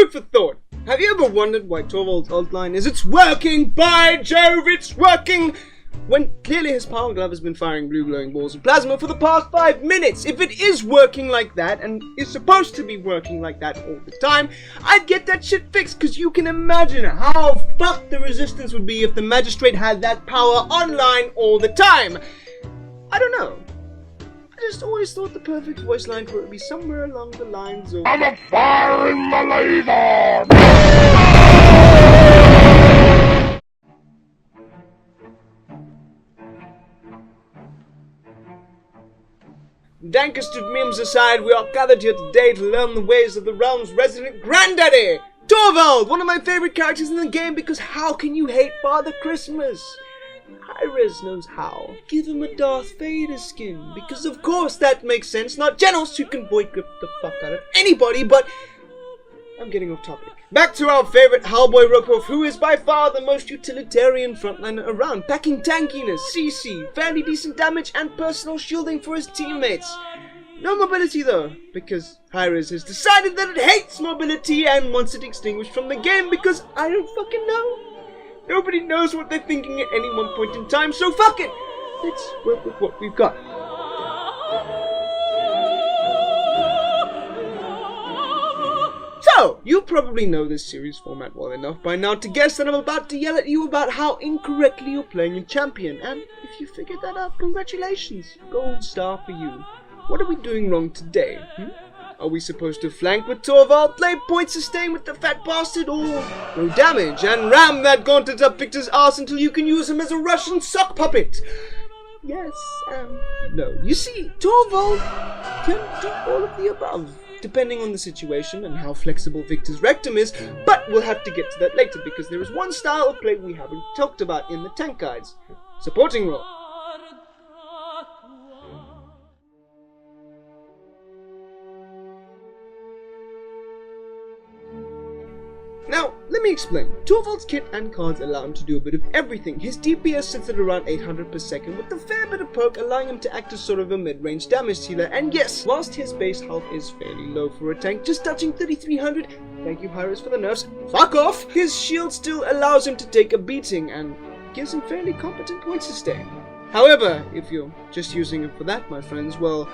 Food for thought. Have you ever wondered why Torvald's ult line is "It's working, by Jove, it's working," when clearly his power glove has been firing blue glowing balls of plasma for the past 5 minutes? If it is working like that, and is supposed to be working like that all the time, I'd get that shit fixed, because you can imagine how fucked the resistance would be if the magistrate had that power online all the time. I don't know. I just always thought the perfect voice line for it would be somewhere along the lines of "I'm firing the laser!" Dankest of memes aside, we are gathered here today to learn the ways of the realm's resident granddaddy, Torvald, one of my favorite characters in the game, because how can you hate Father Christmas? Hi-Rez knows how. Give him a Darth Vader skin, because of course that makes sense, not Genos, who can void grip the fuck out of anybody, but I'm getting off topic. Back to our favorite Hellboy ripoff, who is by far the most utilitarian frontliner around, packing tankiness, CC, fairly decent damage, and personal shielding for his teammates. No mobility though, because Hi-Rez has decided that it hates mobility and wants it extinguished from the game, because I don't fucking know. Nobody knows what they're thinking at any one point in time, so fuck it! Let's work with what we've got. So, you probably know this series format well enough by now to guess that I'm about to yell at you about how incorrectly you're playing a champion, and if you figured that out, congratulations, gold star for you. What are we doing wrong today? Are we supposed to flank with Torvald, play point sustain with the fat bastard, or no damage and ram that gauntlet up Victor's ass until you can use him as a Russian sock puppet? Yes, no. You see, Torvald can do all of the above, depending on the situation and how flexible Victor's rectum is, but we'll have to get to that later because there is one style of play we haven't talked about in the tank guides: supporting role. Now, let me explain. Torvald's kit and cards allow him to do a bit of everything. His DPS sits at around 800 per second, with a fair bit of poke allowing him to act as sort of a mid-range damage dealer. And yes, whilst his base health is fairly low for a tank, just touching 3300, thank you Hi-Rez for the nerfs, fuck off, his shield still allows him to take a beating and gives him fairly competent point sustain. However, if you're just using it for that, my friends, well,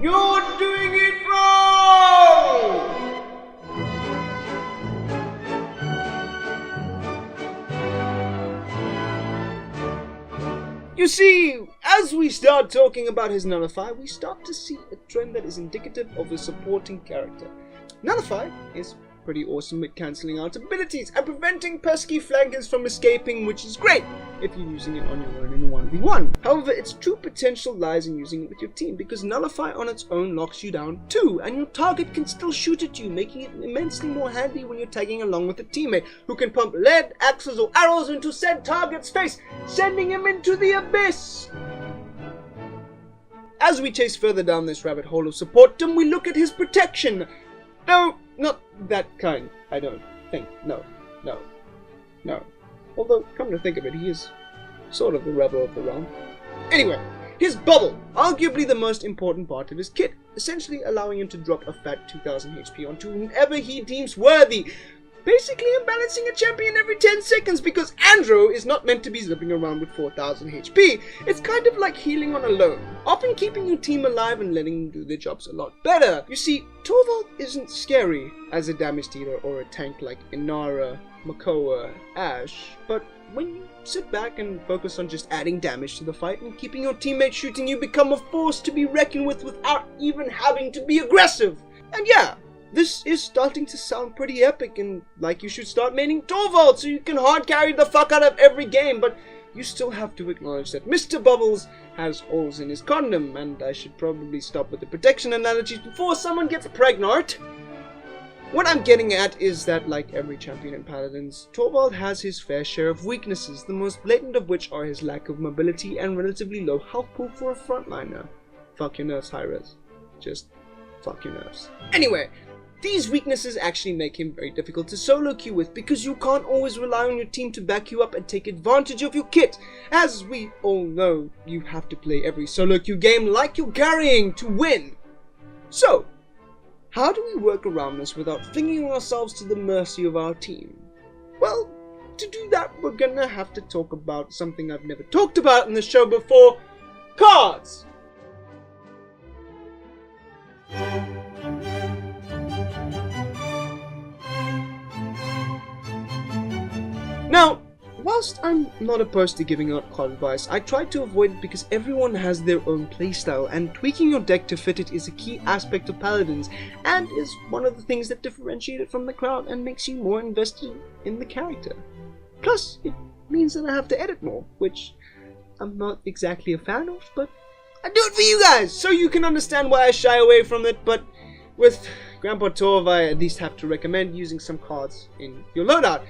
you're doing it wrong! You see, as we start talking about his Nullify, we start to see a trend that is indicative of a supporting character. Nullify is pretty awesome at cancelling out abilities and preventing pesky flankers from escaping, which is great if you're using it on your own in a 1v1. However, its true potential lies in using it with your team, because Nullify on its own locks you down too, and your target can still shoot at you, making it immensely more handy when you're tagging along with a teammate who can pump lead, axes, or arrows into said target's face, sending him into the abyss. As we chase further down this rabbit hole of supportdom, we look at his protection. No, not that kind, I don't think. No. Although, come to think of it, he is sort of the rebel of the realm. Anyway, his bubble, arguably the most important part of his kit, essentially allowing him to drop a fat 2000 HP onto whomever he deems worthy. Basically imbalancing a champion every 10 seconds, because Andro is not meant to be zipping around with 4000 HP. It's kind of like healing on a loan, often keeping your team alive and letting them do their jobs a lot better. You see, Torvald isn't scary as a damage dealer or a tank like Inara, Makoa, Ash, but when you sit back and focus on just adding damage to the fight and keeping your teammates shooting, you become a force to be reckoned with without even having to be aggressive. And yeah, this is starting to sound pretty epic and like you should start maining Torvald so you can hard carry the fuck out of every game, but you still have to acknowledge that Mr. Bubbles has holes in his condom, and I should probably stop with the protection analogies before someone gets pregnant. What I'm getting at is that, like every champion in Paladins, Torvald has his fair share of weaknesses, the most blatant of which are his lack of mobility and relatively low health pool for a frontliner. Fuck your nerfs, Hi-Rez. Just fuck your nerfs. Anyway, these weaknesses actually make him very difficult to solo queue with, because you can't always rely on your team to back you up and take advantage of your kit. As we all know, you have to play every solo queue game like you're carrying to win. So, How do we work around this without flinging ourselves to the mercy of our team? Well, to do that, we're gonna have to talk about something I've never talked about in the show before: cards! Now, whilst I'm not opposed to giving out card advice, I try to avoid it because everyone has their own playstyle, and tweaking your deck to fit it is a key aspect of Paladins, and is one of the things that differentiate it from the crowd and makes you more invested in the character. Plus, it means that I have to edit more, which I'm not exactly a fan of, but I do it for you guys, so you can understand why I shy away from it. But with Grandpa Torv, I at least have to recommend using some cards in your loadout.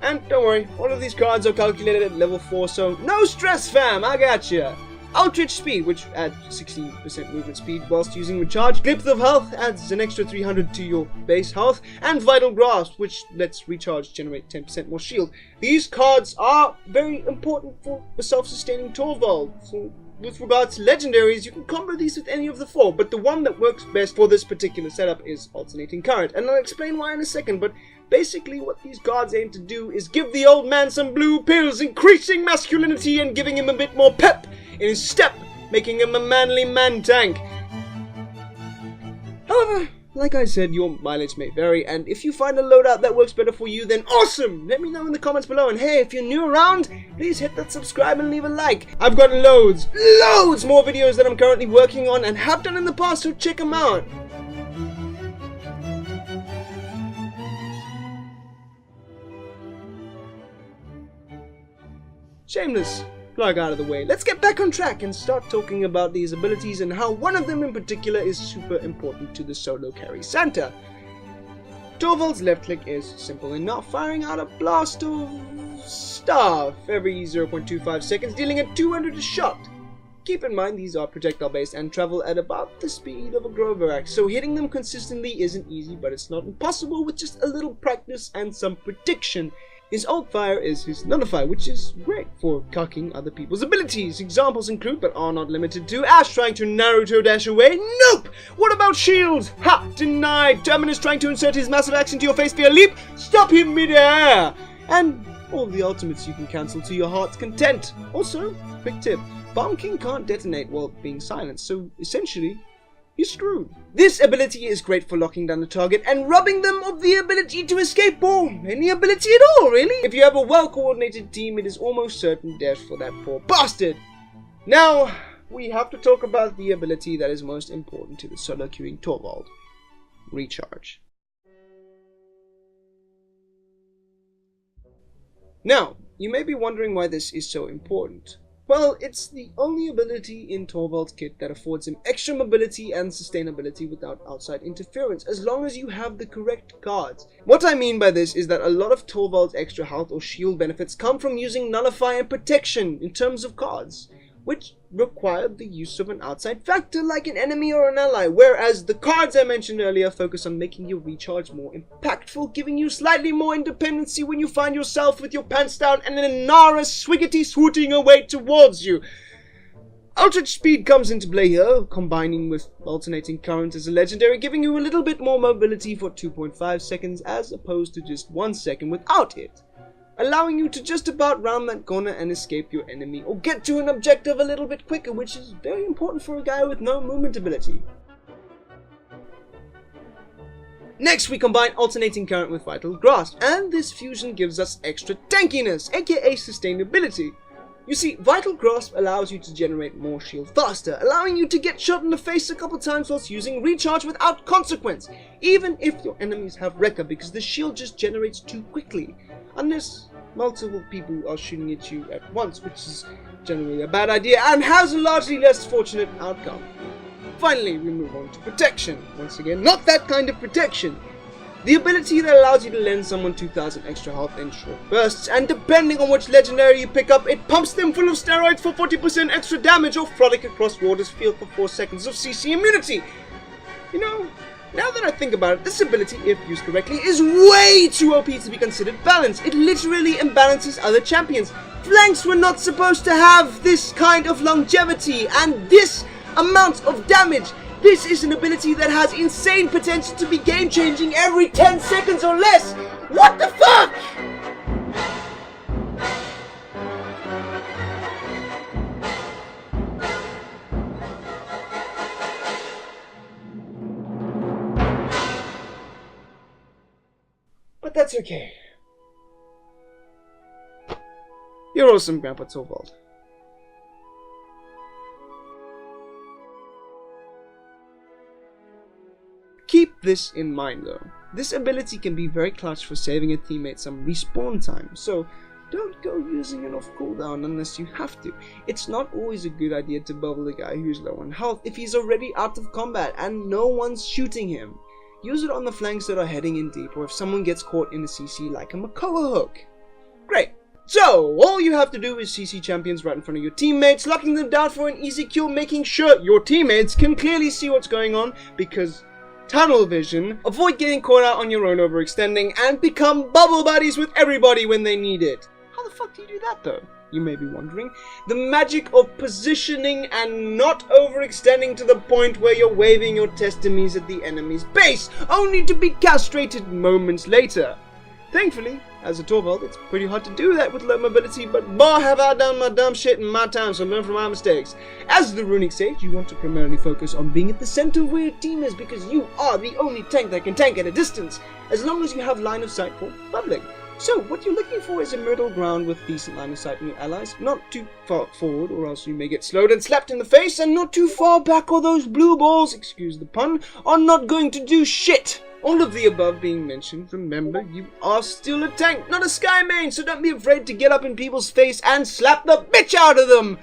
And don't worry, all of these cards are calculated at level 4, so no stress fam, I gotcha! Outrage Speed, which adds 16% movement speed whilst using Recharge. Glimpse of Health adds an extra 300 to your base health. And Vital Grasp, which lets Recharge generate 10% more shield. These cards are very important for the self-sustaining Torvald. So with regards to legendaries, you can combo these with any of the 4, but the one that works best for this particular setup is Alternating Current, and I'll explain why in a second. But basically what these cards aim to do is give the old man some blue pills, increasing masculinity and giving him a bit more pep in his step, making him a manly man tank. However, like I said, your mileage may vary, and if you find a loadout that works better for you, then awesome! Let me know in the comments below, and hey, if you're new around, please hit that subscribe and leave a like. I've got loads more videos that I'm currently working on and have done in the past, so check them out. Shameless plug out of the way. Let's get back on track and start talking about these abilities and how one of them in particular is super important to the solo carry Santa. Torvald's left click is simple enough, firing out a blast of stuff every 0.25 seconds, dealing a 200 a shot. Keep in mind these are projectile based and travel at about the speed of a Grover axe, so hitting them consistently isn't easy, but it's not impossible with just a little practice and some prediction. His ult fire is his nullify, which is great for cucking other people's abilities. Examples include, but are not limited to, Ash trying to Naruto dash away. Nope! What about shield? Ha! Denied! Terminus trying to insert his massive axe into your face via leap. Stop him mid-air! And all the ultimates you can cancel to your heart's content. Also, quick tip, Bomb King can't detonate while being silenced, so essentially, you're screwed. This ability is great for locking down the target and robbing them of the ability to escape, or any ability at all, really. If you have a well-coordinated team, it is almost certain death for that poor bastard. Now, we have to talk about the ability that is most important to the solo queuing Torvald: Recharge. Now, you may be wondering why this is so important. Well, it's the only ability in Torvald's kit that affords him extra mobility and sustainability without outside interference, as long as you have the correct cards. What I mean by this is that a lot of Torvald's extra health or shield benefits come from using Nullify and Protection in terms of cards, which require the use of an outside factor like an enemy or an ally, whereas the cards I mentioned earlier focus on making your recharge more impactful, giving you slightly more independency when you find yourself with your pants down and an Inara swiggity swooting away towards you. Outrage Speed comes into play here, combining with Alternating Current as a legendary, giving you a little bit more mobility for 2.5 seconds as opposed to just 1 second without it, allowing you to just about round that corner and escape your enemy or get to an objective a little bit quicker, which is very important for a guy with no movement ability. Next, we combine Alternating Current with Vital Grasp, and this fusion gives us extra tankiness, aka sustainability. You see, Vital Grasp allows you to generate more shield faster, allowing you to get shot in the face a couple times whilst using Recharge without consequence, even if your enemies have Wrecker, because the shield just generates too quickly, unless multiple people are shooting at you at once, which is generally a bad idea and has a largely less fortunate outcome. Finally, we move on to Protection. Once again, not that kind of protection. The ability that allows you to lend someone 2000 extra health in short bursts, and depending on which legendary you pick up, it pumps them full of steroids for 40% extra damage, or Frolic across Water's Field for 4 seconds of CC immunity. You know, now that I think about it, this ability, if used correctly, is way too OP to be considered balanced. It literally imbalances other champions. Flanks were not supposed to have this kind of longevity and this amount of damage. This is an ability that has insane potential to be game-changing every 10 seconds or less! What the fuck?! But that's okay. You're awesome, Grandpa Torvald. Keep this in mind though. This ability can be very clutch for saving a teammate some respawn time, so don't go using it off cooldown unless you have to. It's not always a good idea to bubble a guy who's low on health if he's already out of combat and no one's shooting him. Use it on the flanks that are heading in deep, or if someone gets caught in a CC like a Makoa hook. Great! So, all you have to do is CC champions right in front of your teammates, locking them down for an easy kill, making sure your teammates can clearly see what's going on, because tunnel vision, avoid getting caught out on your own overextending, and become bubble buddies with everybody when they need it. How the fuck do you do that though? You may be wondering. The magic of positioning and not overextending to the point where you're waving your testamies at the enemy's base, only to be castrated moments later. Thankfully, as a Torvald, it's pretty hard to do that with low mobility, but bah, have I done my dumb shit in my time, so learn from my mistakes. As the Runic Sage, you want to primarily focus on being at the center of where your team is, because you are the only tank that can tank at a distance, as long as you have line of sight for bubbling. So, what you're looking for is a middle ground with decent line of sight on your allies, not too far forward or else you may get slowed and slapped in the face, and not too far back or those blue balls, excuse the pun, are not going to do shit. All of the above being mentioned, remember, you are still a tank, not a sky main, so don't be afraid to get up in people's face and slap the bitch out of them!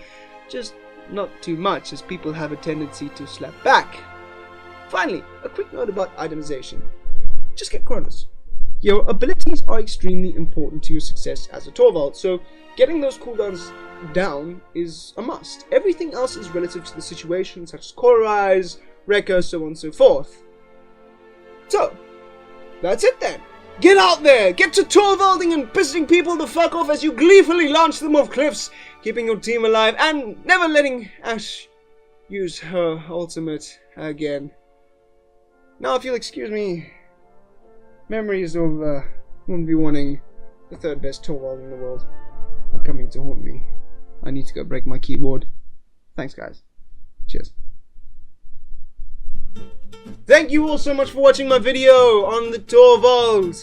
Just not too much, as people have a tendency to slap back. Finally, a quick note about itemization. Just get Chronos. Your abilities are extremely important to your success as a Torvald, so getting those cooldowns down is a must. Everything else is relative to the situation, such as Core Eyes, Rekka, so on and so forth. So, that's it then. Get out there! Get to Torvalding and pissing people the fuck off as you gleefully launch them off cliffs, keeping your team alive and never letting Ash use her ultimate again. Now, if you'll excuse me, memories of 1v1ing the third best Torvald in the world are coming to haunt me. I need to go break my keyboard. Thanks, guys. Cheers. Thank you all so much for watching my video on the Torvald,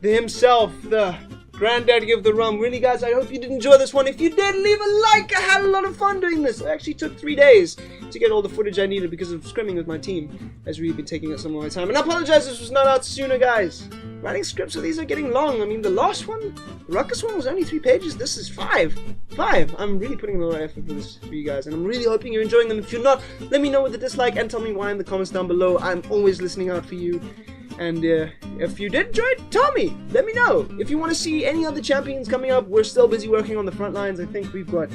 himself, the granddaddy of the rum. Really, guys, I hope you did enjoy this one. If you did, leave a like. I had a lot of fun doing this. It actually took 3 days to get all the footage I needed because of scrimming with my team. Has really been taking up some of my time. And I apologize this was not out sooner, guys. Writing scripts of these are getting long. I mean, the last one, the Ruckus one, was only 3 pages. This is 5. I'm really putting a lot of effort for this for you guys, and I'm really hoping you're enjoying them. If you're not, let me know with a dislike and tell me why in the comments down below. I'm always listening out for you. And if you did enjoy it, tell me. Let me know. If you want to see any other champions coming up, we're still busy working on the front lines. I think we've got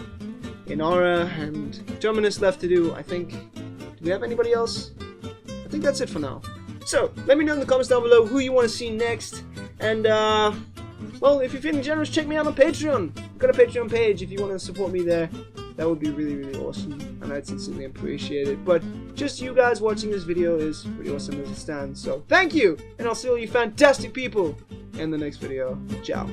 Inara and Terminus left to do. I think, do we have anybody else? I think that's it for now. So, let me know in the comments down below who you want to see next. And, well, if you're feeling generous, check me out on Patreon. I've got a Patreon page if you want to support me there. That would be really, really awesome, and I'd sincerely appreciate it. But just you guys watching this video is pretty awesome as it stands. So, thank you, and I'll see all you fantastic people in the next video. Ciao.